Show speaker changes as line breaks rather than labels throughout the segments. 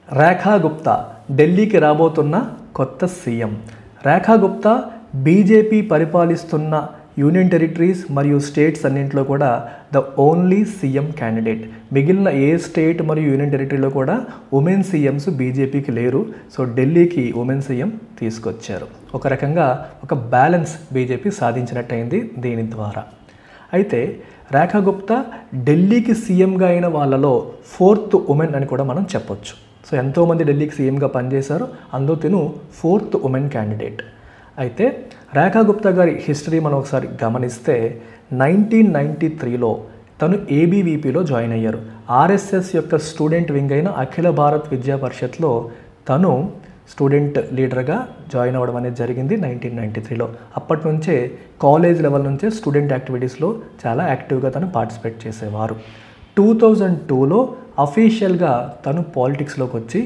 రేఖా గుప్తా ఢిల్లీకి రాబోతున్న కొత్త సీఎం. రేఖా గుప్తా బీజేపీ పరిపాలిస్తున్న యూనియన్ టెరిటరీస్ మరియు స్టేట్స్ అన్నింటిలో కూడా ద ఓన్లీ సీఎం క్యాండిడేట్. మిగిలిన ఏ స్టేట్ మరియు యూనియన్ టెరిటరీలో కూడా ఉమెన్ సీఎంస్ బీజేపీకి లేరు. సో ఢిల్లీకి ఉమెన్ సీఎం తీసుకొచ్చారు. ఒక రకంగా ఒక బ్యాలెన్స్ బీజేపీ సాధించినట్టయింది దీని ద్వారా. అయితే రేఖా గుప్తా ఢిల్లీకి సీఎంగా అయిన వాళ్ళలో 4th ఉమెన్ అని కూడా మనం చెప్పొచ్చు. సో ఎంతోమంది ఢిల్లీకి సీఎంగా పనిచేశారు, అందులో తిను 4th ఉమెన్ క్యాండిడేట్. అయితే రేఖా గుప్తా గారి హిస్టరీ మనం ఒకసారి గమనిస్తే 1993లో తను ఏబీవీపీలో జాయిన్ అయ్యారు. ఆర్ఎస్ఎస్ యొక్క స్టూడెంట్ వింగ్ అయిన అఖిల భారత్ విద్యా పరిషత్లో తను స్టూడెంట్ లీడర్గా జాయిన్ అవ్వడం అనేది జరిగింది 1993లో. అప్పటి నుంచే కాలేజ్ లెవెల్ నుంచే స్టూడెంట్ యాక్టివిటీస్లో చాలా యాక్టివ్గా తను పార్టిసిపేట్ చేసేవారు. 2002లో అఫీషియల్గా తను పాలిటిక్స్లోకి వచ్చి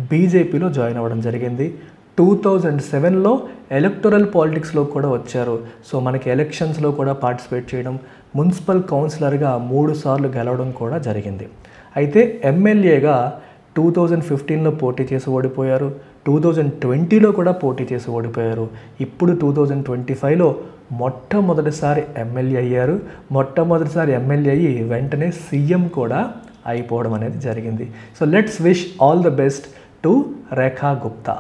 బీజేపీలో జాయిన్ అవ్వడం జరిగింది. 2007లో ఎలక్టోరల్ పాలిటిక్స్లో కూడా వచ్చారు. సో మనకి ఎలక్షన్స్లో కూడా పార్టిసిపేట్ చేయడం, మున్సిపల్ కౌన్సిలర్గా 3 సార్లు గెలవడం కూడా జరిగింది. అయితే ఎమ్మెల్యేగా 2015లో పోటీ చేసి ఓడిపోయారు, 2020లో కూడా పోటీ చేసి ఓడిపోయారు. ఇప్పుడు 2025లో మొట్టమొదటిసారి ఎమ్మెల్యే అయ్యారు. మొట్టమొదటిసారి ఎమ్మెల్యే అయ్యి వెంటనే సీఎం కూడా అయిపోవడం అనేది జరిగింది. So let's wish all the best to Rekha Gupta.